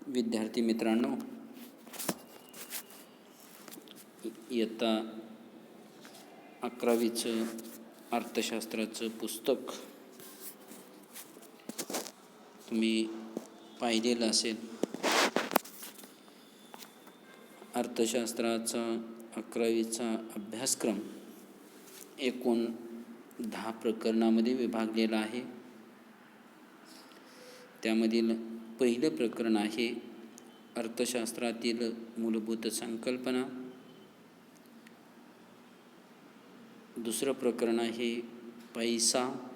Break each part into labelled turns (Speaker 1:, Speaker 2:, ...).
Speaker 1: विद्यार्थी मित्रांनो, इयत्ता 11वीचं अर्थशास्त्राचं पुस्तक तुम्ही पाहिलेलं असेल. अर्थशास्त्राचा 11वीचा अभ्यासक्रम एकूण 10 प्रकरणामध्ये विभागलेला आहे. त्यामधील पहिलं प्रकरण आहे अर्थशास्त्रातील मूलभूत संकल्पना. दुसरं प्रकरण आहे पैसा.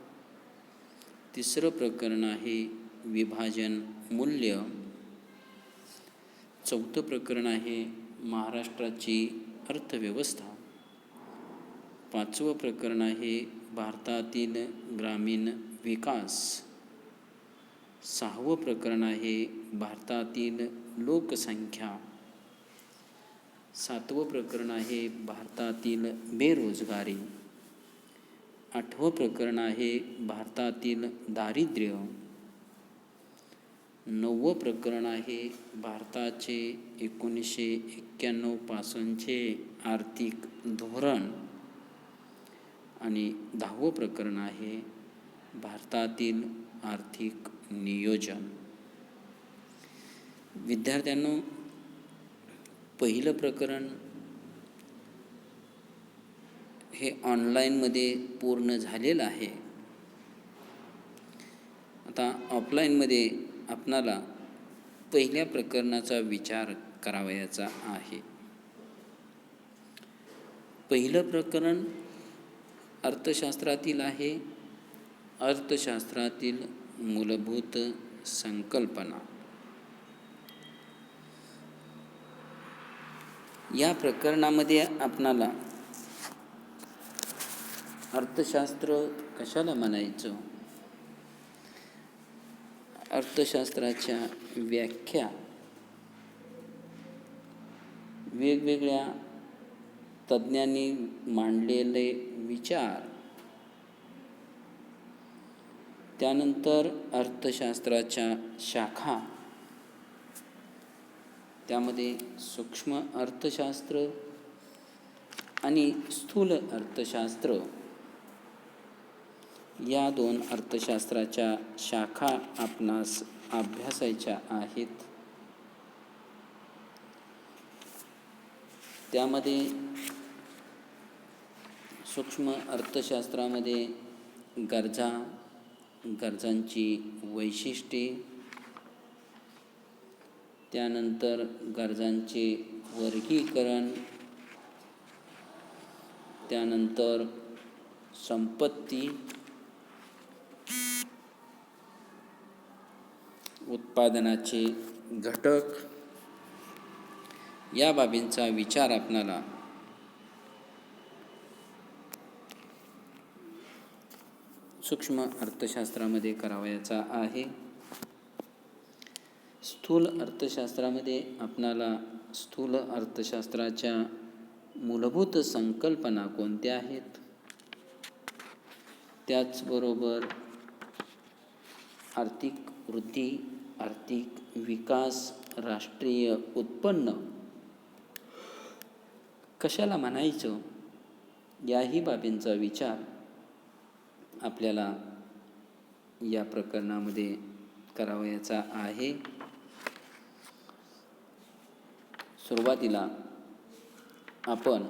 Speaker 1: तिसरं प्रकरण आहे विभाजन मूल्य. चौथं प्रकरण आहे महाराष्ट्राची अर्थव्यवस्था. पाचवं प्रकरण आहे भारतातील ग्रामीण विकास. सहावं प्रकरण आहे भारतातील लोकसंख्या. सातवं प्रकरण आहे भारतातील बेरोजगारी. आठवं प्रकरण आहे भारतातील दारिद्र्य. नववं प्रकरण आहे भारताचे 1991 पासूनचे आर्थिक धोरण. आणि 10वं प्रकरण आहे भारतातील आर्थिक नियोजन. विद्यार्थ्यांनो, पहिलं प्रकरण हे ऑनलाईनमध्ये पूर्ण झालेलं आहे. आता ऑफलाईनमध्ये आपणाला पहिल्या प्रकरणाचा विचार करावयाचा आहे. पहिलं प्रकरण अर्थशास्त्रातील आहे. अर्थशास्त्रातील मूलभूत संकल्पना. या प्रकरणामध्ये आपणाला अर्थशास्त्र कशाला म्हणायचं, अर्थशास्त्राच्या व्याख्या, वेगवेगळ्या तज्ज्ञांनी मांडलेले विचार, त्यानंतर अर्थशास्त्राच्या शाखा, त्यामध्ये सूक्ष्म अर्थशास्त्र आणि स्थूल अर्थशास्त्र या दोन अर्थशास्त्राच्या शाखा आपणास अभ्यासायच्या आहेत. त्यामध्ये सूक्ष्म अर्थशास्त्रामध्ये गरजांची वैशिष्ट्ये, त्यानंतर गरजांचे वर्गीकरण, त्यानंतर संपत्ती, उत्पादनाचे घटक या बाबींचा विचार आपणाला सूक्ष्म अर्थशास्त्रामध्ये करावयाचा आहे. स्थूल अर्थशास्त्रामध्ये आपणाला स्थूल अर्थशास्त्राच्या मूलभूत संकल्पना कोणत्या आहेत, त्याचबरोबर आर्थिक वृद्धी, आर्थिक विकास, राष्ट्रीय उत्पन्न कशाला म्हणायचं, याही बाबींचा विचार आपल्याला या प्रकरणामध्ये करावयाचा आहे. सुरुवातीला आपण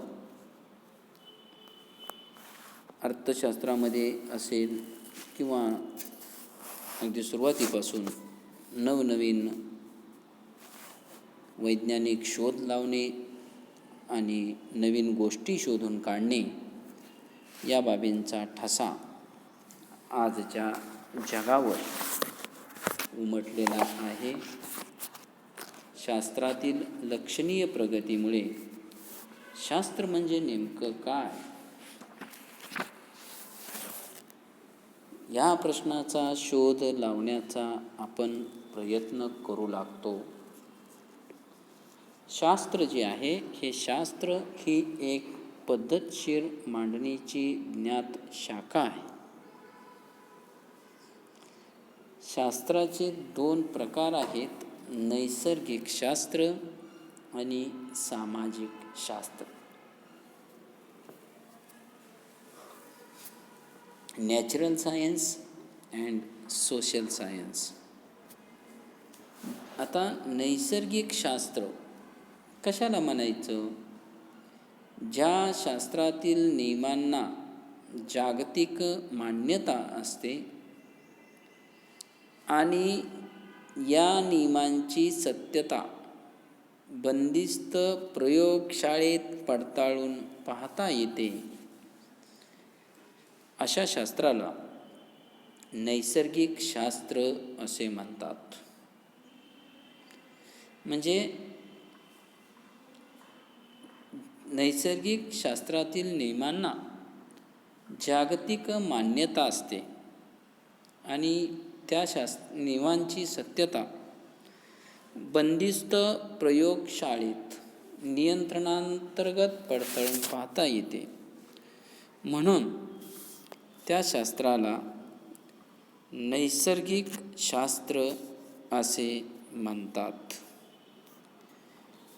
Speaker 1: अर्थशास्त्रामध्ये असेल किंवा अगदी सुरुवातीपासून नवनवीन वैज्ञानिक शोध लावणे आणि नवीन गोष्टी शोधून काढणे या बाबींचा ठसा आजच्या जगावर उमटलेला आहे. शास्त्रातील लक्षणीय प्रगतीमुळे शास्त्र म्हणजे नेमकं काय, या प्रश्नाचा शोध लावण्याचा आपण प्रयत्न करू लागतो. शास्त्र जे आहे, हे शास्त्र ही एक पद्धतशीर मांडणीची ज्ञात शाखा आहे. शास्त्राचे दोन प्रकार आहेत, नैसर्गिक शास्त्र आणि सामाजिक शास्त्र. Natural science and social science. आता नैसर्गिक शास्त्र कशाला म्हणायचं? ज्या शास्त्रातील नियमांना जागतिक मान्यता असते आणि या नियमांची सत्यता बंदिस्त प्रयोगशाळेत पडताळून पाहता येते, अशा शास्त्राला नैसर्गिक शास्त्र असे म्हणतात. म्हणजे नैसर्गिक शास्त्रातील नियमांना जागतिक मान्यता असते आणि त्या नियमांची सत्यता बंदिस्त प्रयोगशाळेत नियंत्रणांतर्गत पडताळून पाहता येते, म्हणून त्या शास्त्राला नैसर्गिक शास्त्र असे म्हणतात.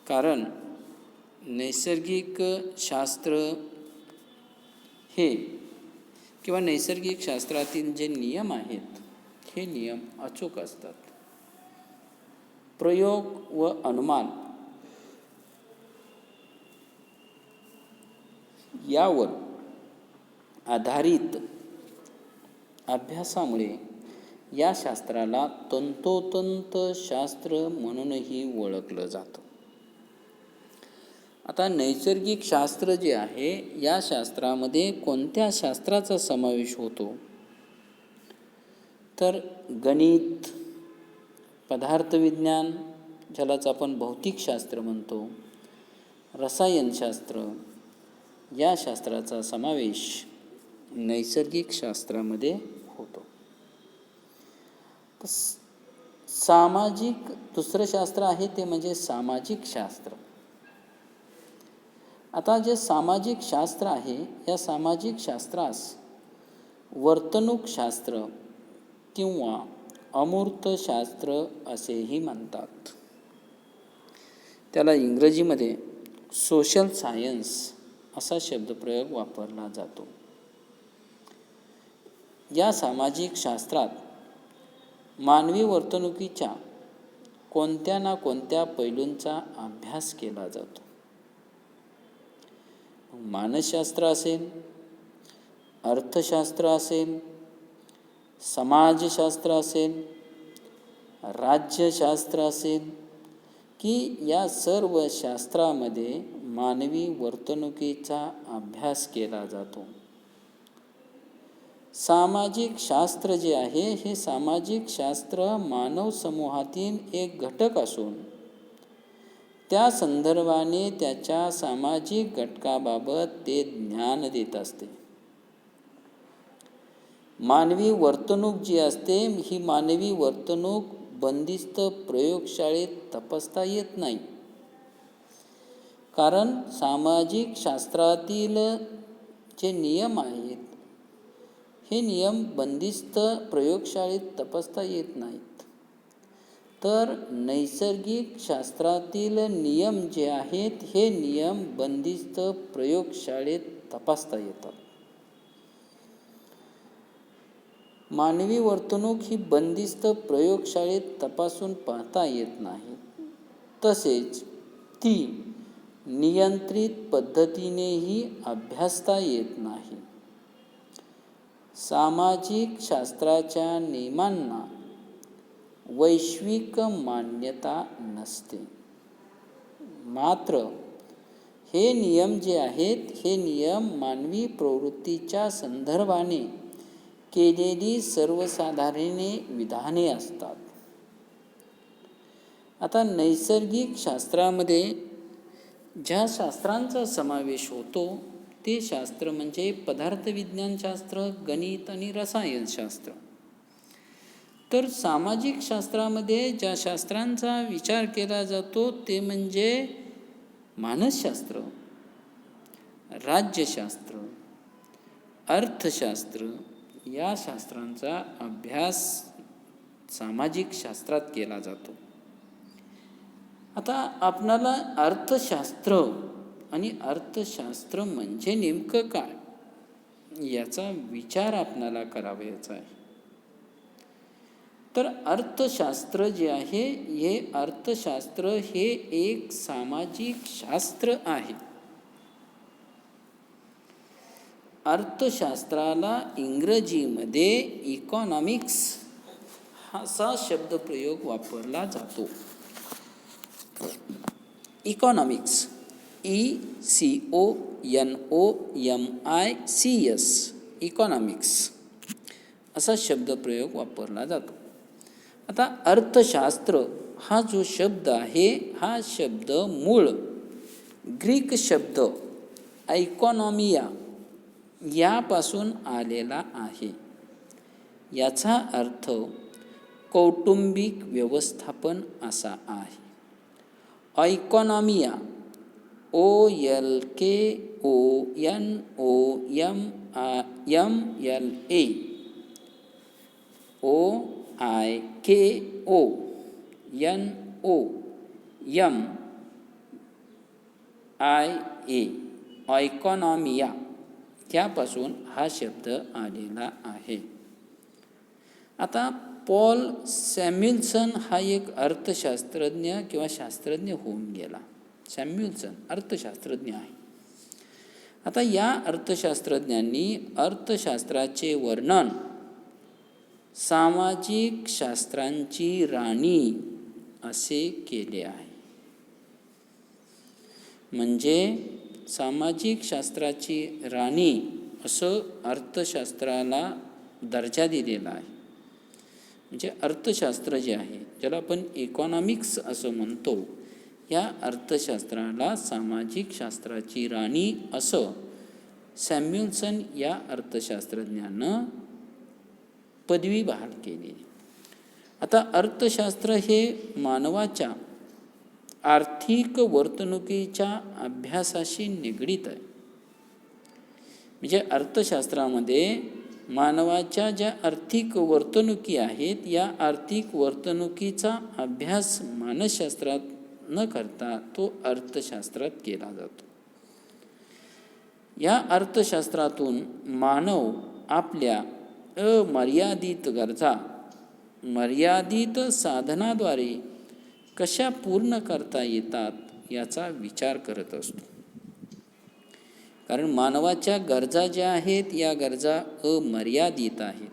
Speaker 1: कारण नैसर्गिक शास्त्र हे किंवा नैसर्गिक शास्त्रातील जे नियम आहेत हे नियम अचूक असतात. प्रयोग व अनुमान यावर आधारित अभ्यासामुळे या शास्त्राला तंतोतंत शास्त्र म्हणूनही ओळखलं जातं. आता नैसर्गिक शास्त्र जे आहे, या शास्त्रामध्ये कोणत्या शास्त्राचा समावेश होतो? तर गणित, पदार्थविज्ञान, ज्यालाच आपण भौतिकशास्त्र म्हणतो, रसायनशास्त्र, या शास्त्राचा समावेश नैसर्गिक शास्त्रामध्ये होतो. सामाजिक दुसरं शास्त्र आहे ते म्हणजे सामाजिक शास्त्र. आता जे सामाजिक शास्त्र आहे, या सामाजिक शास्त्रास वर्तणूकशास्त्र किंवा अमूर्तशास्त्र असेही म्हणतात. त्याला इंग्रजीमध्ये सोशल सायन्स असा शब्दप्रयोग वापरला जातो. या सामाजिक शास्त्रात मानवी वर्तणुकीच्या कोणत्या ना कोणत्या पैलूंचा अभ्यास केला जातो. मानसशास्त्र असेल, अर्थशास्त्र असेल, समाजशास्त्र असेल, राज्यशास्त्र असेल, की या सर्व शास्त्रामध्ये मानवी वर्तणुकीचा अभ्यास केला जातो. सामाजिक शास्त्र जे आहे, हे सामाजिक शास्त्र मानव समूहातील एक घटक असून त्या संदर्भाने त्याच्या सामाजिक घटकाबाबत ते ज्ञान देत असते. मानवी वर्तणूक जी असते, ही मानवी वर्तणूक बंदिस्त प्रयोगशाळेत तपासता येत नाही. कारण सामाजिक शास्त्रातील जे नियम आहेत, हे नियम बंदिस्त प्रयोगशाळेत तपासता येत नाहीत. तर नैसर्गिक शास्त्रातील नियम जे आहेत, हे नियम बंदिस्त प्रयोगशाळेत तपासता येतात. मानवी वर्तणूक ही बंदिस्त प्रयोगशाळेत तपासून पाहता येत नाही. तसेच ती नियंत्रित पद्धतीनेही अभ्यासता येत नाही. सामाजिक शास्त्राच्या नियमांना वैश्विक मान्यता नसते. मात्र हे नियम जे आहेत, हे नियम मानवी प्रवृत्तीच्या संदर्भाने केलेली सर्वसाधारण विधाने असतात. आता नैसर्गिक शास्त्रामध्ये ज्या शास्त्रांचा समावेश होतो ते शास्त्र म्हणजे पदार्थविज्ञानशास्त्र, गणित आणि रसायनशास्त्र. तर सामाजिक शास्त्रामध्ये ज्या शास्त्रांचा विचार केला जातो ते म्हणजे मानसशास्त्र, राज्यशास्त्र, अर्थशास्त्र, या शास्त्रांचा अभ्यास सामाजिक शास्त्रात केला जातो. आता आपणाला अर्थशास्त्र आणि अर्थशास्त्र म्हणजे नेमकं काय याचा विचार आपणाला करावयाचा आहे. तर अर्थशास्त्र जे आहे, हे अर्थशास्त्र हे एक सामाजिक शास्त्र आहे. अर्थशास्त्राला इंग्रजीमध्ये इकॉनॉमिक्स असा शब्दप्रयोग वापरला जातो. इकॉनॉमिक्स, ECONOMICS, इकॉनॉमिक्स असा शब्दप्रयोग वापरला जातो. आता अर्थशास्त्र हा जो शब्द आहे, हा शब्द मूळ ग्रीक शब्द इकॉनॉमिया यापासून आलेला आहे. याचा अर्थ कौटुंबिक व्यवस्थापन असा आहे. इकॉनॉमिया OYLKONOMIA इकॉनॉमिया त्यापासून हा शब्द आलेला आहे. आता पॉल सॅम्युएल्सन हा एक अर्थशास्त्रज्ञ किंवा शास्त्रज्ञ होऊन गेला. सॅम्युएल्सन अर्थशास्त्रज्ञ आहे. आता या अर्थशास्त्रज्ञांनी अर्थशास्त्राचे वर्णन सामाजिक शास्त्रांची राणी असे केले आहे. म्हणजे सामाजिक शास्त्राची राणी असं अर्थशास्त्राला दर्जा दिलेला आहे. म्हणजे अर्थशास्त्र जे आहे, ज्याला आपण इकॉनॉमिक्स असं म्हणतो, या अर्थशास्त्राला सामाजिक शास्त्राची राणी असं सॅम्युएल्सन या अर्थशास्त्रज्ञानं पदवी बहाल केली. आता अर्थशास्त्र हे मानवाच्या आर्थिक वर्तणुकीच्या अभ्यासाशी निगडीत आहे. म्हणजे अर्थशास्त्रामध्ये मानवाच्या ज्या आर्थिक वर्तणुकी आहेत, या आर्थिक वर्तणुकीचा अभ्यास मानसशास्त्रात न करता तो अर्थशास्त्रात केला जातो. या अर्थशास्त्रातून मानव आपल्या अमर्यादित गरजा मर्यादित साधनाद्वारे कशा पूर्ण करता येतात याचा विचार करत असतो. कारण मानवाच्या गरजा ज्या आहेत, या गरजा अमर्यादित आहेत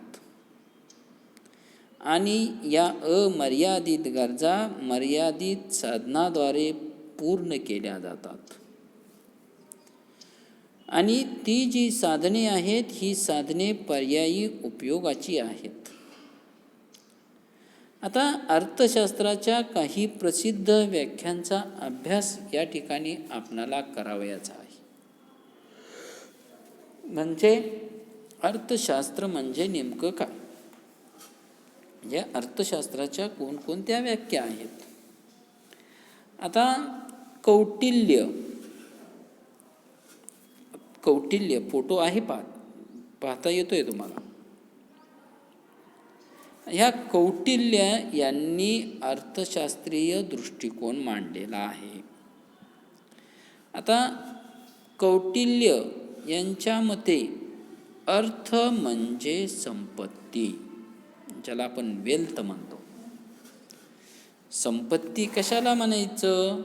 Speaker 1: आणि या अमर्यादित गरजा मर्यादित साधनाद्वारे पूर्ण केल्या जातात. आणि ती जी साधने आहेत, ही साधने पर्यायी उपयोगाची आहेत. आता अर्थशास्त्राच्या काही प्रसिद्ध व्याख्यांचा अभ्यास या ठिकाणी आपणाला करावयाचा आहे. म्हणजे अर्थशास्त्र म्हणजे नेमकं काय, या अर्थशास्त्राच्या कोणकोणत्या व्याख्या आहेत. आता कौटिल्य फोटो आहे, पाहता येतोय तुम्हाला. ह्या कौटिल्य यांनी अर्थशास्त्रीय दृष्टिकोन मांडलेला आहे. आता कौटिल्य यांच्या मते अर्थ म्हणजे संपत्ती, ज्याला आपण वेल्थ म्हणतो. संपत्ती कशाला म्हणायचं,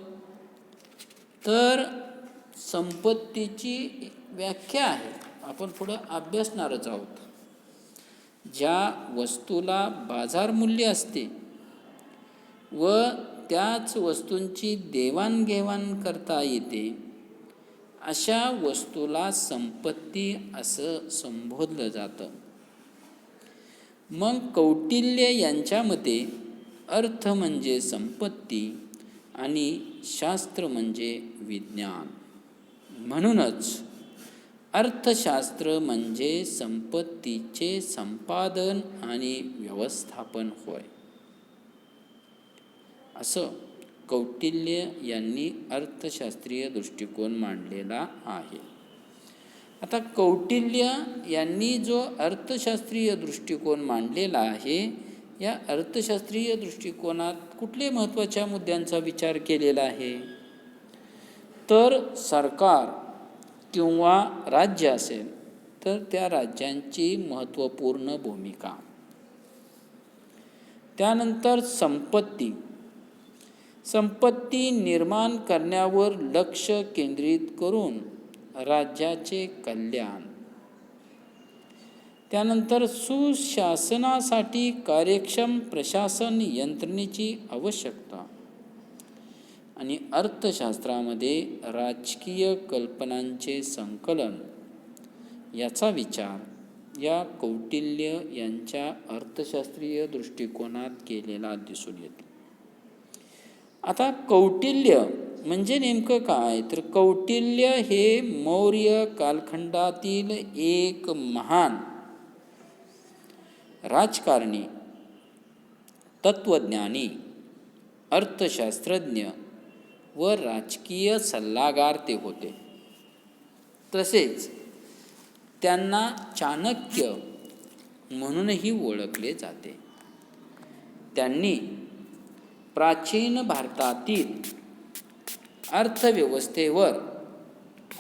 Speaker 1: तर संपत्तीची व्याख्या आहे, आपण पुढं अभ्यासणारच आहोत. ज्या वस्तूला बाजारमूल्य असते व त्याच वस्तूंची देवाणघेवाण करता येते, अशा वस्तूला संपत्ती असं संबोधलं जातं. मग कौटिल्य यांच्या मते अर्थ म्हणजे संपत्ती आणि शास्त्र म्हणजे विज्ञान. म्हणूनच अर्थशास्त्र म्हणजे संपत्तीचे संपादन आणि व्यवस्थापन होय, असं कौटिल्य यांनी अर्थशास्त्रीय दृष्टिकोन मांडलेला आहे. आता कौटिल्य यांनी जो अर्थशास्त्रीय दृष्टिकोन मांडलेला आहे, या अर्थशास्त्रीय दृष्टिकोनात कुठल्या महत्त्वाच्या मुद्द्यांचा विचार केलेला आहे? तर सरकार किंवा राज्य असेल तर त्या राज्यांची महत्त्वपूर्ण भूमिका. त्यानंतर संपत्ती निर्माण करण्यावर लक्ष केंद्रित करून राज्याचे कल्याण. त्यानंतर सुशासनासाठी कार्यक्षम प्रशासन यंत्रणेची आवश्यकता. आणि अर्थशास्त्रामध्ये राजकीय कल्पनांचे संकलन याचा विचार या कौटिल्य यांच्या अर्थशास्त्रीय दृष्टिकोनात केलेला दिसून येतो. आता कौटिल्य म्हणजे नेमकं काय? तर कौटिल्य हे मौर्य कालखंडातील एक महान राजकारणी, तत्वज्ञानी, अर्थशास्त्रज्ञ व राजकीय सल्लागार ते होते. तसेच त्यांना चाणक्य म्हणूनही ओळखले जाते. त्यांनी प्राचीन भारतातील अर्थव्यवस्थेवर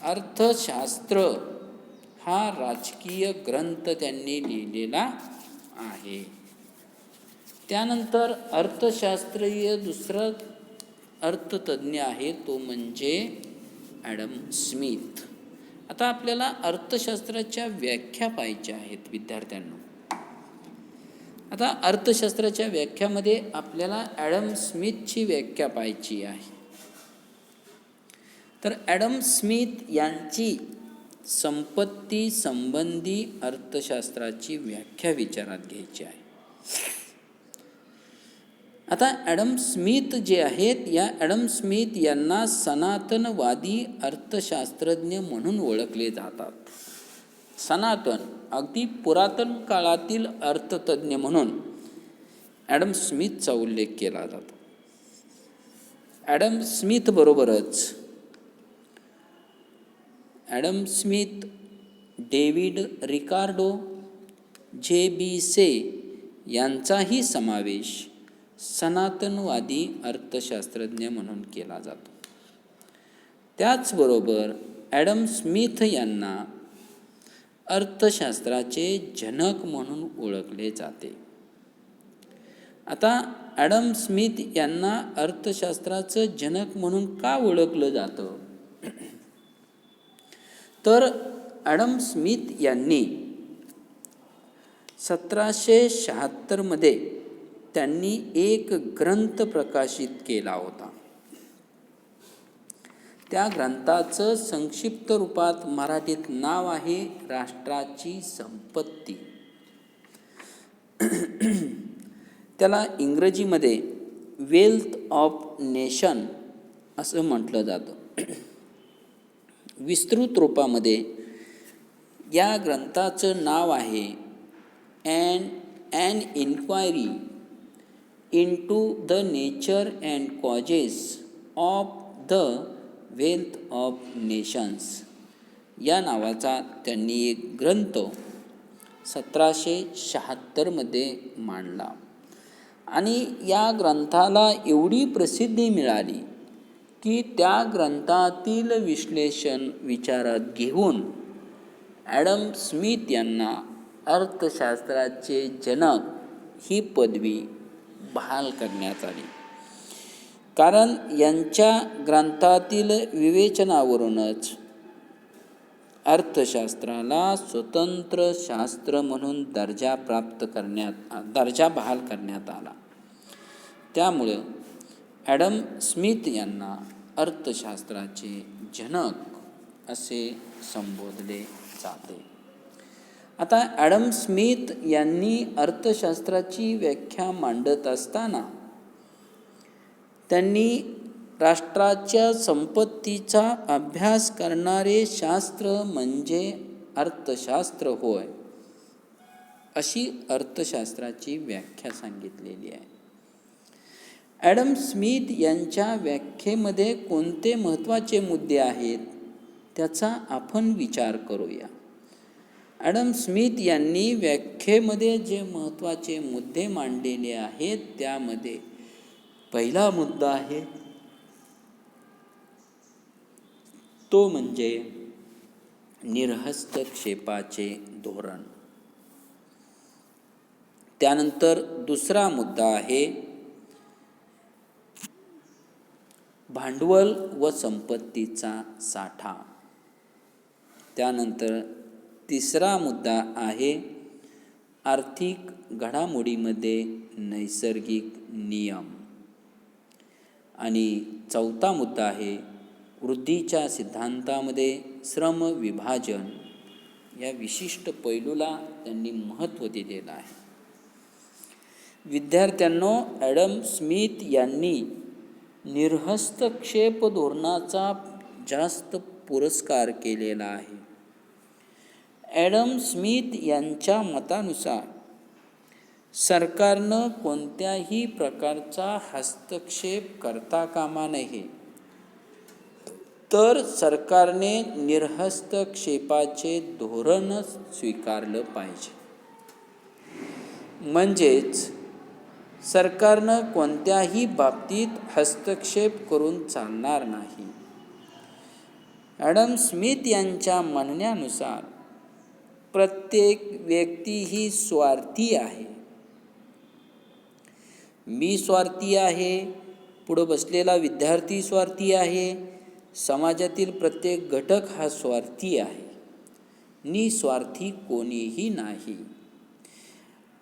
Speaker 1: अर्थशास्त्र हा राजकीय ग्रंथ त्यांनी लिहिलेला आहे. त्यानंतर अर्थशास्त्रीय दुसरा अर्थतज्ञ आहे तो म्हणजे ॲडम स्मिथ. आता आपल्याला अर्थशास्त्राच्या व्याख्या पाहायच्या आहेत विद्यार्थ्यांनो. आता अर्थशास्त्राच्या व्याख्यामध्ये आपल्याला ॲडम स्मिथची व्याख्या पाहायची आहे. तर ॲडम स्मिथ यांची संपत्ती संबंधी अर्थशास्त्राची व्याख्या विचारात घ्यायची आहे. आता ॲडम स्मिथ जे आहेत, या ॲडम स्मिथ यांना सनातनवादी अर्थशास्त्रज्ञ म्हणून ओळखले जातात. सनातन अगदी पुरातन काळातील अर्थतज्ञ म्हणून ॲडम स्मिथचा उल्लेख केला जातो. ॲडम स्मिथ बरोबरच ॲडम स्मिथ, डेव्हिड रिकार्डो, जे.बी. से यांचाही समावेश सनातनवादी अर्थशास्त्रज्ञ म्हणून केला जातो. त्याचबरोबर ॲडम स्मिथ यांना अर्थशास्त्राचे जनक म्हणून ओळखले जाते. आता ॲडम स्मिथ यांना अर्थशास्त्राचं जनक म्हणून का ओळखलं जातं? तर ॲडम स्मिथ यांनी 1776 मध्ये त्यांनी एक ग्रंथ प्रकाशित केला होता. त्या ग्रंथाचं संक्षिप्त रूपात मराठीत नाव आहे राष्ट्राची संपत्ती. त्याला इंग्रजीमध्ये वेल्थ ऑफ नेशन असं म्हटलं जातं. विस्तृत रूपामध्ये या ग्रंथाचं नाव आहे and inquiry into the nature and causes of the wealth of nations. या नावाचा त्यांनी एक ग्रंथ 1776 मध्ये मांडला. आणि या ग्रंथाला एवढी प्रसिद्धी मिळाली की त्या ग्रंथातील विश्लेषण विचारात घेऊन ॲडम स्मिथ यांना अर्थशास्त्राचे जनक ही पदवी बहाल करण्यात आली. कारण यांच्या ग्रंथातील विवेचनावरूनच अर्थशास्त्राला स्वतंत्र शास्त्र म्हणून दर्जा बहाल करण्यात आला. त्यामुळं ॲडम स्मिथ यांना अर्थशास्त्राचे जनक असे संबोधले जाते. आता ॲडम स्मिथ यांनी अर्थशास्त्राची व्याख्या मांडत असताना त्यांनी राष्ट्राच्या संपत्तीचा अभ्यास करणारे शास्त्र म्हणजे अर्थशास्त्र होय अशी अर्थशास्त्राची व्याख्या सांगितलेली आहे. ॲडम स्मिथ यांच्या व्याख्येमध्ये कोणते महत्त्वाचे मुद्दे आहेत त्याचा आपण विचार करूया. ॲडम स्मिथ यांनी व्याख्येमध्ये जे महत्त्वाचे मुद्दे मांडलेले आहेत त्यामध्ये पहिला मुद्दा आहे तो म्हणजे निर्हस्तक्षेपाचे धोरण. त्यानंतर दुसरा मुद्दा आहे भांडवल व संपत्तीचा साठा. त्यानंतर तिसरा मुद्दा आहे आर्थिक घडामोडीमध्ये नैसर्गिक नियम. आणि चौथा मुद्दा आहे वृद्धीच्या सिद्धांतामध्ये श्रम विभाजन या विशिष्ट पैलूला त्यांनी महत्त्व दिलेलं आहे. विद्यार्थ्यांनो, ॲडम स्मिथ यांनी निर्हस्तक्षेप धोरणाचा जास्त पुरस्कार केलेला आहे. ॲडम स्मिथ यांच्या मतानुसार सरकारनं कोणत्याही प्रकारचा हस्तक्षेप करता कामा नये, तर सरकारने निर्हस्तक्षेपाचे धोरणच स्वीकारलं पाहिजे. म्हणजेच सरकारनं कोणत्याही बाबतीत हस्तक्षेप करून चालणार नाही. ॲडम स्मिथ यांच्या म्हणण्यानुसार प्रत्येक व्यक्ती ही स्वार्थी आहे. मी स्वार्थी आहे, पुढं बसलेला विद्यार्थी स्वार्थी आहे, समाजातील प्रत्येक घटक हा स्वार्थी आहे, निस्वार्थी कोणीही नाही.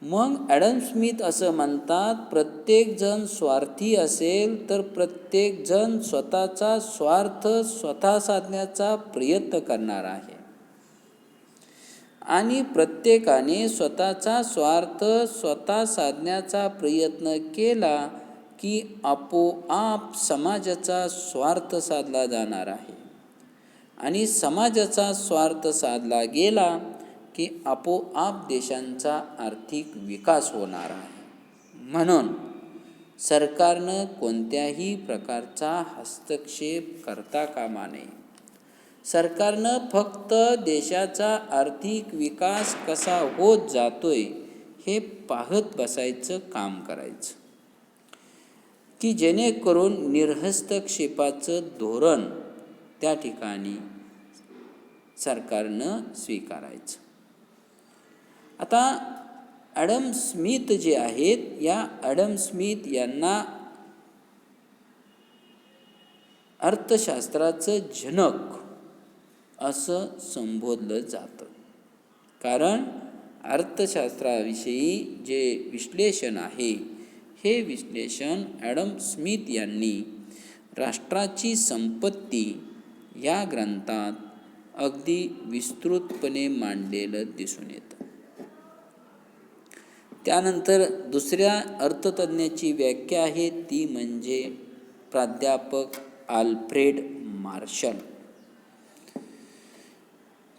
Speaker 1: मग ॲडम स्मिथ असं म्हणतात, प्रत्येकजण स्वार्थी असेल तर प्रत्येकजण स्वतःचा स्वार्थ स्वतः साधण्याचा प्रयत्न करणार आहे आणि प्रत्येकाने स्वतःचा स्वार्थ स्वतः साधण्याचा प्रयत्न केला की आपोआप समाजाचा स्वार्थ साधला जाणार आहे आणि समाजाचा स्वार्थ साधला गेला की आपोआप देशांचा आर्थिक विकास होणार आहे. म्हणून सरकारनं कोणत्याही प्रकारचा हस्तक्षेप करता कामा नये. सरकारनं फक्त देशाचा आर्थिक विकास कसा होत जातोय हे पाहत बसायचं काम करायचं की जेणेकरून निर्हस्तक्षेपाचं धोरण त्या ठिकाणी सरकारनं स्वीकारायचं. आता ॲडम स्मिथ जे आहेत, या ॲडम स्मिथ यांना अर्थशास्त्राचं जनक असं संबोधलं जातं. कारण अर्थशास्त्राविषयी जे विश्लेषण आहे हे विश्लेषण ॲडम स्मिथ यांनी राष्ट्राची संपत्ती या ग्रंथात अगदी विस्तृतपणे मांडलेलं दिसून येतं. त्यानंतर दुसऱ्या अर्थतज्ञाची व्याख्या आहे ती म्हणजे प्राध्यापक आल्फ्रेड मार्शल.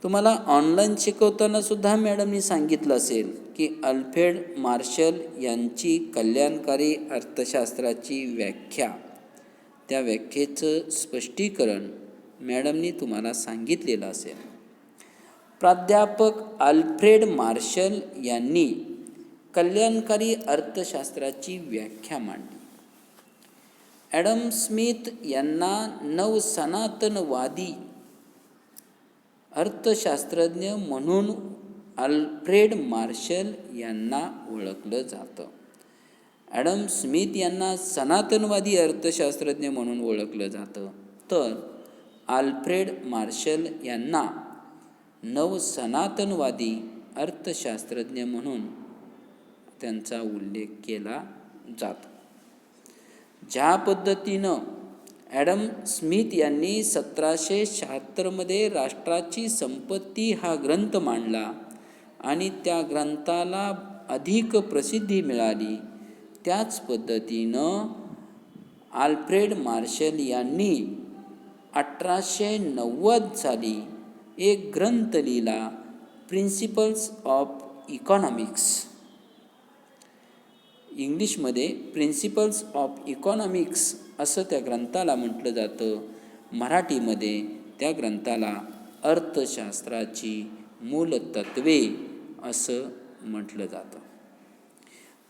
Speaker 1: तुम्हाला ऑनलाईन शिकवताना सुद्धा मॅडमनी सांगितलं असेल की आल्फ्रेड मार्शल यांची कल्याणकारी अर्थशास्त्राची व्याख्या, त्या व्याख्येचं स्पष्टीकरण मॅडमनी तुम्हाला सांगितलेलं असेल. प्राध्यापक आल्फ्रेड मार्शल यांनी कल्याणकारी अर्थशास्त्राची व्याख्या मांडली. ॲडम स्मिथ यांना नवसनातनवादी अर्थशास्त्रज्ञ म्हणून आल्फ्रेड मार्शल यांना ओळखलं जातं. ॲडम स्मिथ यांना सनातनवादी अर्थशास्त्रज्ञ म्हणून ओळखलं जातं, तर आल्फ्रेड मार्शल यांना नवसनातनवादी अर्थशास्त्रज्ञ म्हणून त्यांचा उल्लेख केला जातो. ज्या पद्धतीनं ॲडम स्मिथ यांनी 1776 राष्ट्राची संपत्ती हा ग्रंथ मांडला आणि त्या ग्रंथाला अधिक प्रसिद्धी मिळाली, त्याच पद्धतीनं आल्फ्रेड मार्शल यांनी 1890 साली एक ग्रंथ लिहिला, प्रिन्सिपल्स ऑफ इकॉनॉमिक्स. इंग्लिशमध्ये प्रिन्सिपल्स ऑफ इकॉनॉमिक्स असं त्या ग्रंथाला म्हटलं जातं. मराठीमध्ये त्या ग्रंथाला अर्थशास्त्राची मूलतत्वे असं म्हटलं जातं.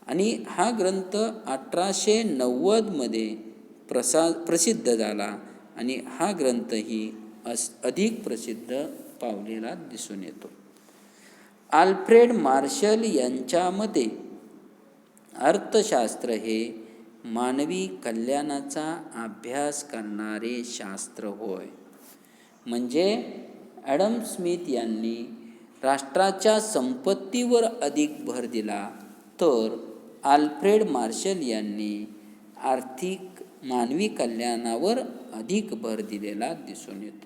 Speaker 1: आणि हा ग्रंथ 1890मध्ये प्रसिद्ध झाला आणि हा ग्रंथही अधिक प्रसिद्ध पावलेला दिसून येतो. आल्फ्रेड मार्शल यांच्या मते अर्थशास्त्र हे मानवी कल्याणाचा अभ्यास करणारे शास्त्र होय. म्हणजे ॲडम स्मिथ यांनी राष्ट्राच्या संपत्तीवर अधिक भर दिला, तर आल्फ्रेड मार्शल यांनी आर्थिक मानवी कल्याणावर अधिक भर दिलेला दिसून येतो.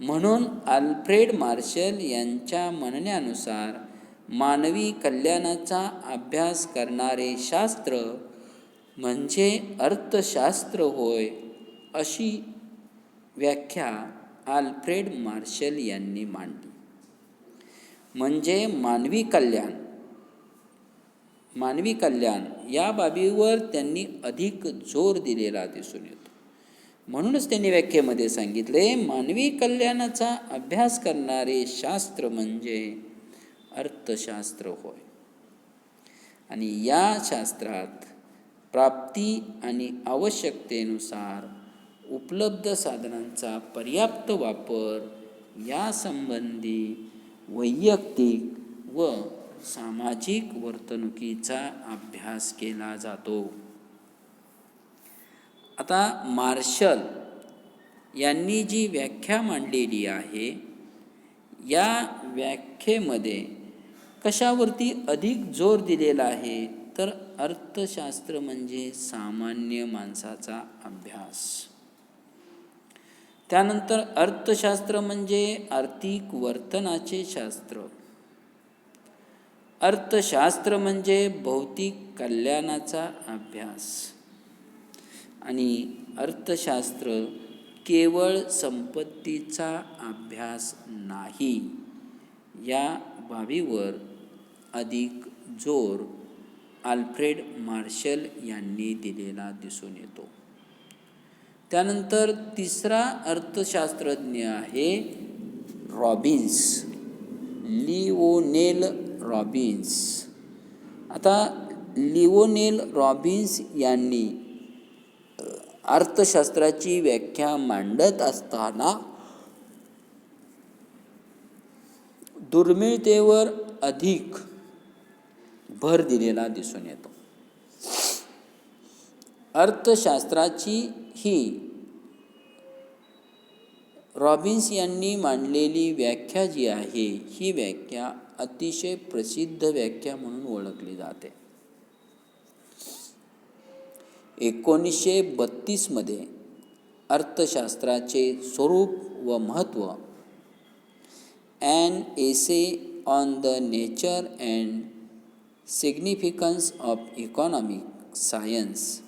Speaker 1: म्हणून आल्फ्रेड मार्शल यांच्या म्हणण्यानुसार मानवी कल्याणाचा अभ्यास करणारे शास्त्र म्हणजे अर्थशास्त्र होय, अशी व्याख्या आल्फ्रेड मार्शल यांनी मांडली. म्हणजे मानवी कल्याण या बाबीवर त्यांनी अधिक जोर दिलेला दिसून येतो. म्हणूनच त्यांनी व्याख्येमध्ये सांगितले, मानवी कल्याणाचा अभ्यास करणारे शास्त्र म्हणजे अर्थशास्त्र होय. आणि या शास्त्रात प्राप्ती आणि आवश्यकतेनुसार उपलब्ध साधनांचा पर्याप्त वापर यासंबंधी वैयक्तिक व सामाजिक वर्तणुकीचा अभ्यास केला जातो. आता मार्शल यांनी जी व्याख्या मांडलेली आहे, या व्याख्येमध्ये कशावरती अधिक जोर दिलेला आहे, तर अर्थशास्त्र म्हणजे सामान्य माणसाचा अभ्यास. त्यानंतर अर्थशास्त्र म्हणजे आर्थिक वर्तनाचे शास्त्र. अर्थशास्त्र म्हणजे भौतिक कल्याणाचा अभ्यास. आणि अर्थशास्त्र केवळ संपत्तीचा अभ्यास नाही, या बाबीवर अधिक जोर आल्फ्रेड मार्शल यांनी दिलेला दिसून येतो. त्यानंतर तिसरा अर्थशास्त्रज्ञ आहे रॉबिन्स, लिओनेल रॉबिन्स. आता लिओनेल रॉबिन्स यांनी अर्थशास्त्राची व्याख्या मांडत असताना दुर्मिळतेवर अधिक भर दिलेला दिसून येतो. अर्थशास्त्राची ही रॉबिन्स यांनी मांडलेली व्याख्या जी आहे, ही व्याख्या अतिशय प्रसिद्ध व्याख्या म्हणून ओळखली जाते. 1932मध्ये अर्थशास्त्राचे स्वरूप व महत्त्व, and essay on the nature and significance of economic science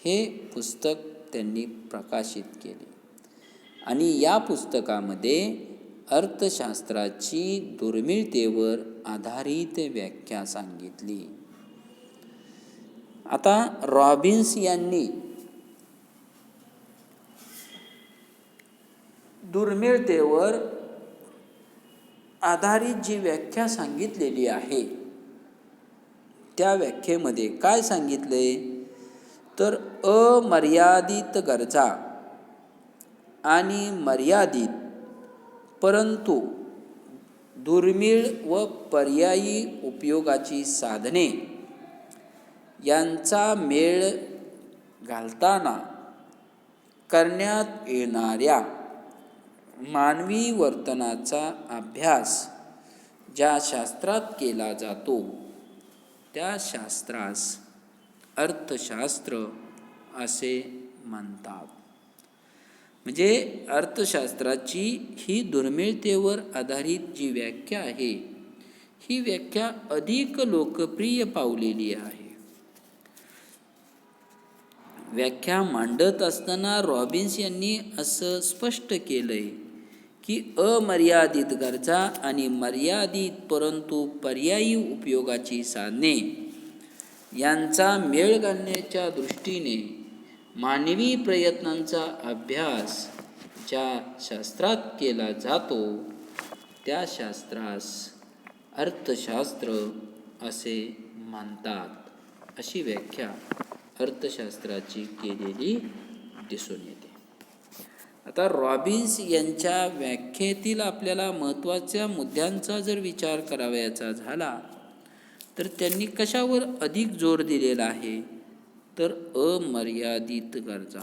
Speaker 1: हे पुस्तक त्यांनी प्रकाशित केले. आणि या पुस्तकामध्ये अर्थशास्त्राची दुर्मिळतेवर आधारित व्याख्या सांगितली. आता रॉबिन्स यांनी दुर्मिळतेवर आधारित जी व्याख्या सांगितलेली आहे, त्या व्याख्येमध्ये काय सांगितले, तर अमर्यादित गरजा आणि मर्यादित परंतु दुर्मिळ व पर्यायी उपयोगाची साधने यांचा मेळ घालताना करण्यात येणाऱ्या मानवी वर्तनाचा अभ्यास ज्या शास्त्रात केला जातो, त्या शास्त्रास अर्थशास्त्र असे म्हणतात. म्हणजे अर्थशास्त्राची ही दुर्मिळतेवर आधारित जी व्याख्या आहे, ही व्याख्या अधिक लोकप्रिय पावलेली आहे. व्याख्या मांडत असताना रॉबिन्स यांनी असं स्पष्ट केलंय की अमर्यादित गरजा आणि मर्यादित परंतु पर्यायी उपयोगाची साधने यांचा मेळ घालण्याच्या दृष्टीने मानवी प्रयत्नांचा अभ्यास ज्या शास्त्रात केला जातो, त्या शास्त्रास अर्थशास्त्र असे म्हणतात, अशी व्याख्या अर्थशास्त्राची केलेली दिसून येते. आता रॉबिन्स यांच्या व्याख्येतील आपल्याला महत्त्वाच्या मुद्द्यांचा जर विचार करावयाचा झाला तर त्यांनी कशावर अधिक जोर दिलेला आहे, तर अमर्यादित गरजा,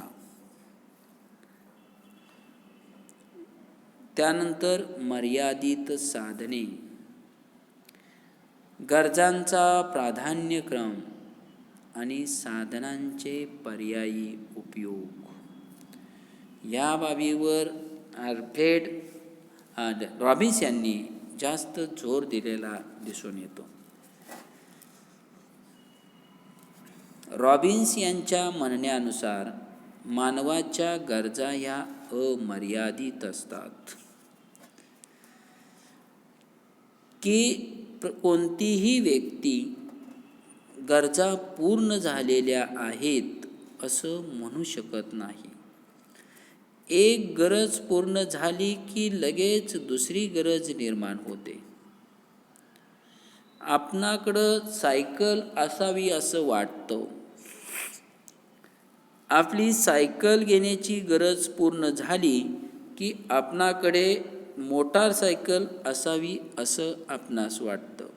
Speaker 1: त्यानंतर मर्यादित साधने, गरजांचा प्राधान्यक्रम आणि साधनांचे पर्यायी उपयोग, या बाबीवर अल्फ्रेड रॉबिन्स यांनी जास्त जोर दिलेला दिसून येतो. रॉबिन्स यांच्या म्हणण्यानुसार मानवाच्या गरजा ह्या अमर्यादित असतात, की कोणतीही व्यक्ती गरजा पूर्ण झालेल्या आहेत असं म्हणू शकत नाही. एक गरज पूर्ण झाली की लगेच दुसरी गरज निर्माण होते. आपणाकडं सायकल असावी असं वाटतं. आपली सायकल घेण्याची गरज पूर्ण झाली की आपणाकडे मोटारसायकल असावी असं आपणास वाटतं.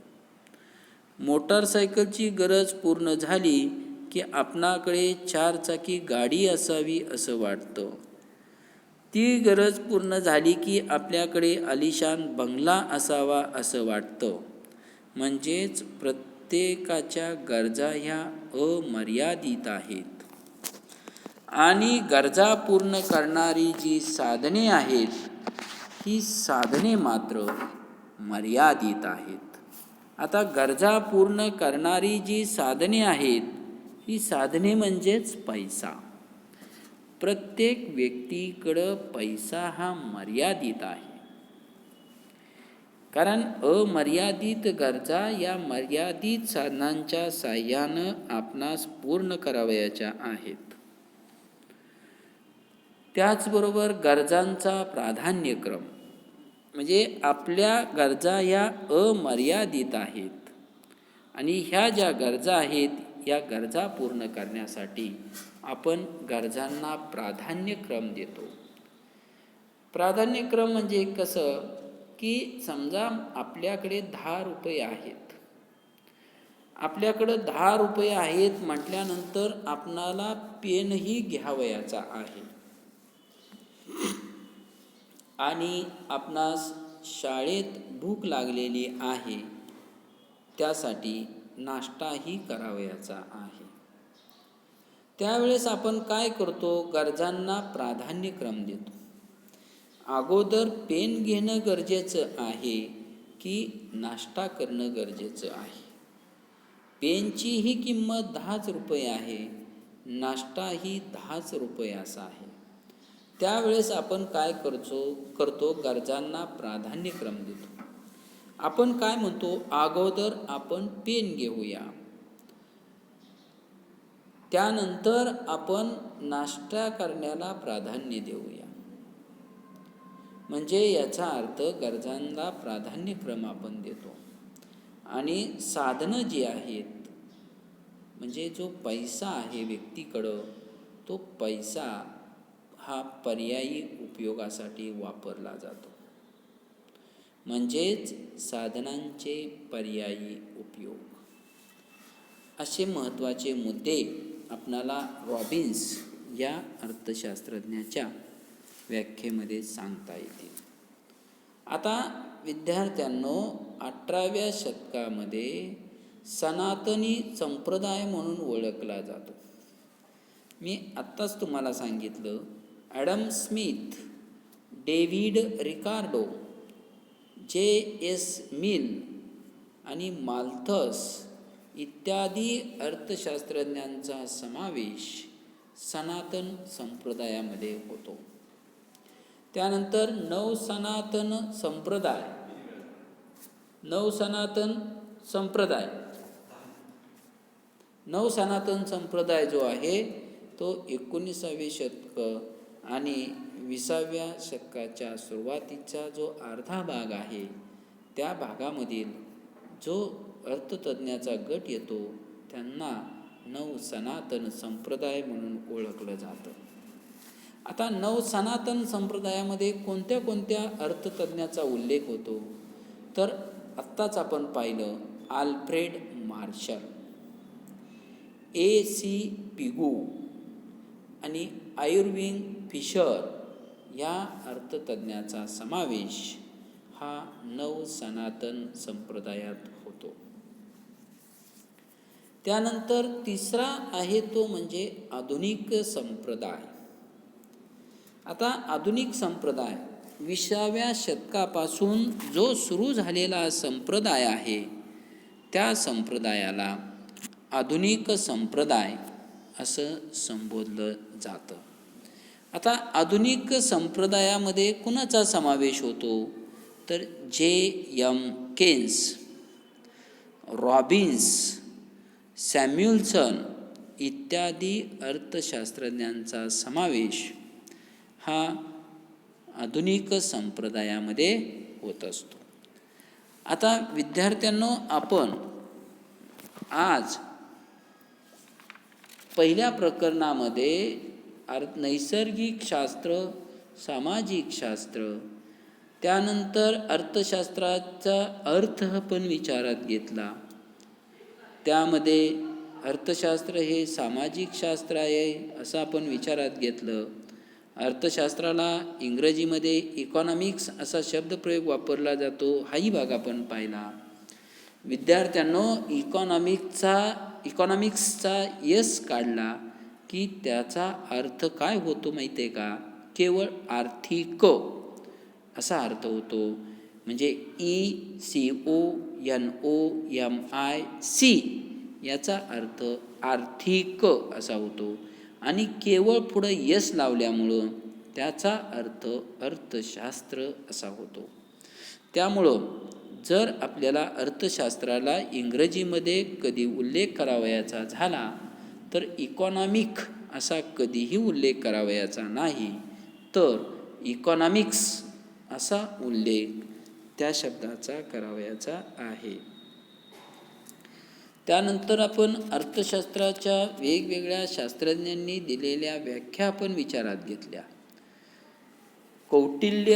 Speaker 1: मोटारसायकलची गरज पूर्ण झाली की आपणाकडे 4 चाकी गाडी असावी असं वाटतं. ती गरज पूर्ण झाली की आपल्याकडे आलिशान बंगला असावा असं वाटतं. म्हणजेच प्रत्येकाच्या गरजा ह्या अमर्यादित आहेत आणि गरजा पूर्ण करणारी जी साधने आहेत ही साधने मात्र मर्यादित आहेत. आता गरजा पूर्ण करणारी जी साधने आहेत ही साधने म्हणजेच पैसा. प्रत्येक व्यक्तीकडं पैसा हा मर्यादित आहे, कारण अमर्यादित गरजा या मर्यादित साधनांच्या साह्यानं आपणास पूर्ण करावयाच्या आहेत. त्याचबरोबर गरजांचा प्राधान्यक्रम, म्हणजे आपल्या गरजा ह्या अमर्यादित आहेत आणि ह्या ज्या गरजा आहेत या गरजा पूर्ण करण्यासाठी आपण गरजांना प्राधान्यक्रम देतो. प्राधान्यक्रम म्हणजे कसं, की समजा आपल्याकडे 10 रुपये आहेत. आपल्याकडं 10 रुपये आहेत म्हटल्यानंतर आपणाला पेनही घ्यावयाचा आहे आणि आपणास शाळेत भूक लागलेली आहे, त्यासाठी नाश्ताही करावयाचा आहे. त्यावेळेस आपण काय करतो, गरजांना प्राधान्यक्रम देतो. अगोदर पेन घेणं गरजेचं आहे की नाश्ता करणं गरजेचं आहे. पेनचीही किंमत 10 रुपये आहे, नाश्ताही 10 रुपये असा आहे. त्यावेळेस आपण काय करतो गरजांना प्राधान्यक्रम देतो. आपण काय म्हणतो, अगोदर आपण पेन घेऊया, त्यानंतर आपण नाश्ता करण्याला प्राधान्य देऊया. म्हणजे याचा अर्थ गरजांना प्राधान्यक्रम आपण देतो आणि साधनं जी आहेत, म्हणजे जो पैसा आहे व्यक्तीकडं, तो पैसा हा पर्यायी उपयोगासाठी वापरला जातो. म्हणजेच साधनांचे पर्यायी उपयोग, असे महत्त्वाचे मुद्दे आपणाला रॉबिन्स या अर्थशास्त्रज्ञाच्या व्याख्येमध्ये सांगता येतील. आता विद्यार्थ्यांनो, 18व्या शतकामध्ये सनातनी संप्रदाय म्हणून ओळखला जातो. मी आत्ताच तुम्हाला सांगितलं, ॲडम स्मिथ, डेव्हिड रिकार्डो, J.S. मिल आणि माल्थस इत्यादी अर्थशास्त्रज्ञांचा समावेश सनातन संप्रदायामध्ये होतो. त्यानंतर नवसनातन संप्रदाय जो आहे तो 19वे शतक आणि 20व्या शतकाच्या सुरुवातीचा जो अर्धा भाग आहे त्या भागामधील जो अर्थतज्ञाचा गट येतो त्यांना नव सनातन संप्रदाय म्हणून ओळखलं जातं. आता नव सनातन संप्रदायामध्ये कोणत्या कोणत्या अर्थतज्ञाचा उल्लेख होतो तर आत्ताच आपण पाहिलं आल्फ्रेड मार्शल, A.C. पिगू आणि आयर्विंग फिशर या अर्थतज्ञाचा समावेश हा नव सनातन संप्रदायात होतो. त्यानंतर तिसरा आहे तो म्हणजे आधुनिक संप्रदाय. आता आधुनिक संप्रदाय 20व्या शतकापासून जो सुरू झालेला संप्रदाय आहे त्या संप्रदायाला आधुनिक संप्रदाय असं संबोधलं जातं. आता आधुनिक संप्रदायामध्ये कुणाचा समावेश होतो तर J.M. केन्स, रॉबिन्स, सॅम्युएल्सन इत्यादी अर्थशास्त्रज्ञांचा समावेश हा आधुनिक संप्रदायामध्ये होत असतो. आता विद्यार्थ्यांनो, आपण आज पहिल्या प्रकरणामध्ये नैसर्गिक शास्त्र, सामाजिक शास्त्र, त्यानंतर अर्थशास्त्राचा अर्थ पण विचारात घेतला. त्यामध्ये अर्थशास्त्र हे सामाजिक शास्त्र आहे असं आपण विचारात घेतलं. अर्थशास्त्राला इंग्रजीमध्ये इकॉनॉमिक्स असा शब्दप्रयोग वापरला जातो हाही भाग आपण पाहिला. विद्यार्थ्यांनो, इकॉनॉमिक्सचा यस काढला की त्याचा अर्थ काय होतो माहिती आहे का? केवळ आर्थिक असा अर्थ होतो. म्हणजे ECONOMIC याचा अर्थ आर्थिक असा होतो आणि केवळ पुढं यस लावल्यामुळं त्याचा अर्थ अर्थशास्त्र असा होतो. त्यामुळं जर आपल्याला अर्थशास्त्राला इंग्रजीमध्ये कधी उल्लेख करावयाचा झाला तर इकॉनॉमिक असा कधीही उल्लेख करावयाचा नाही, तर इकॉनॉमिक्स असा उल्लेख त्या शब्दाचा करावयाचा आहे. त्यानंतर आपण अर्थशास्त्राच्या वेगवेगळ्या शास्त्रज्ञांनी दिलेल्या व्याख्या आपण विचारात घेतल्या. कौटिल्य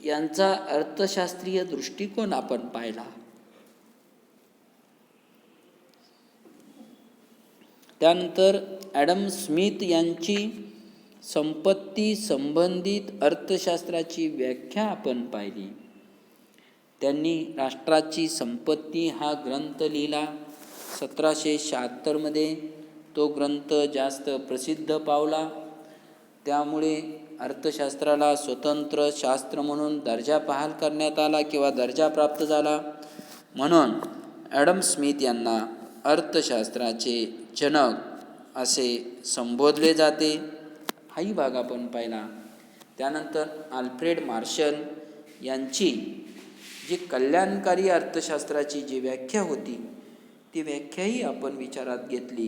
Speaker 1: यांचा अर्थशास्त्रीय दृष्टिकोन आपण पाहिला. त्यानंतर ॲडम स्मिथ यांची संपत्ती संबंधित अर्थशास्त्राची व्याख्या आपण पाहिली. त्यांनी राष्ट्राची संपत्ती हा ग्रंथ लिहिला 1776 तो ग्रंथ जास्त प्रसिद्ध पावला. त्यामुळे अर्थशास्त्राला स्वतंत्र शास्त्र म्हणून दर्जा बहाल करण्यात आला किंवा दर्जा प्राप्त झाला. म्हणून ॲडम स्मिथ यांना अर्थशास्त्राचे जनक असे संबोधले जाते. हाही भाग आपण पाहिला. त्यानंतर आल्फ्रेड मार्शल यांची जी कल्याणकारी अर्थशास्त्राची जी व्याख्या होती ती व्याख्याही आपण विचारात घेतली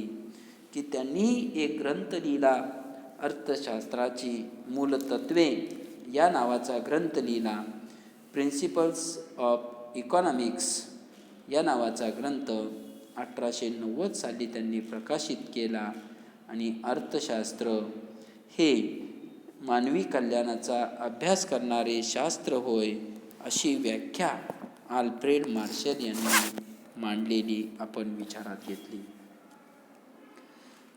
Speaker 1: की त्यांनी एक ग्रंथ लिहिला, अर्थशास्त्राची मूलतत्वे या नावाचा ग्रंथ लिहिला. प्रिन्सिपल्स ऑफ इकॉनॉमिक्स या नावाचा ग्रंथ 1890 साली त्यांनी प्रकाशित केला. आणि अर्थशास्त्र हे मानवी कल्याणाचा अभ्यास करणारे शास्त्र होय अशी व्याख्या आल्फ्रेड मार्शल यांनी मांडलेली आपण विचारात घेतली.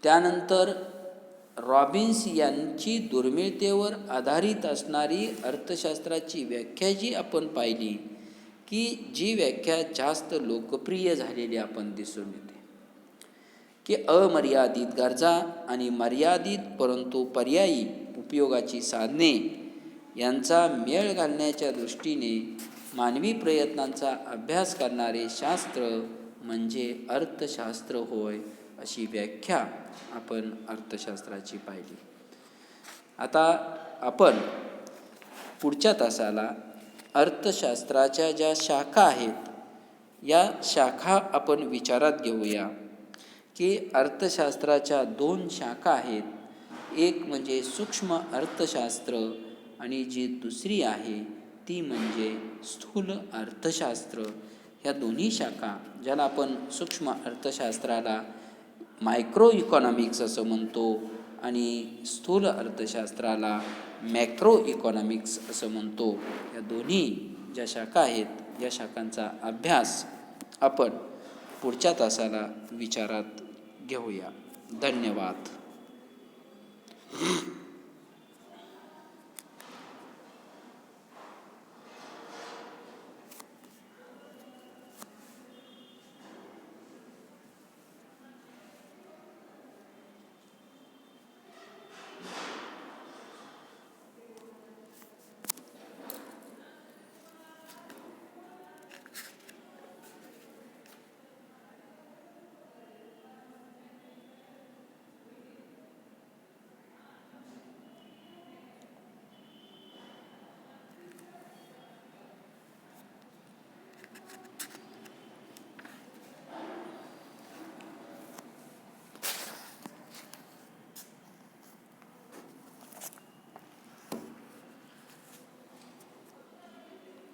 Speaker 1: त्यानंतर रॉबिन्स यांची दुर्मिळतेवर आधारित असणारी अर्थशास्त्राची व्याख्या जी आपण पाहिली की जी व्याख्या जास्त लोकप्रिय झालेली आपण दिसून येते की अमर्यादित गरजा आणि मर्यादित परंतु पर्यायी उपयोगाची साधने यांचा मेळ घालण्याच्या दृष्टीने मानवी प्रयत्नांचा अभ्यास करणारे शास्त्र म्हणजे अर्थशास्त्र होय अशी व्याख्या आपण अर्थशास्त्राची पाहिली. आता आपण पुढच्या तासाला अर्थशास्त्राच्या ज्या शाखा आहेत या शाखा आपण विचारात घेऊया की अर्थशास्त्राच्या 2 शाखा आहेत. एक म्हणजे सूक्ष्म अर्थशास्त्र आणि जी दुसरी आहे ती म्हणजे स्थूल अर्थशास्त्र. ह्या दोन्ही शाखा, ज्याला आपण सूक्ष्म अर्थशास्त्राला मायक्रो इकॉनॉमिक्स असं म्हणतो आणि स्थूल अर्थशास्त्राला मॅक्रो इकॉनॉमिक्स असं म्हणतो, या दोन्ही ज्या शाखा आहेत या शाखांचा अभ्यास आपण पुढच्या तासाला विचारात घेऊया. धन्यवाद.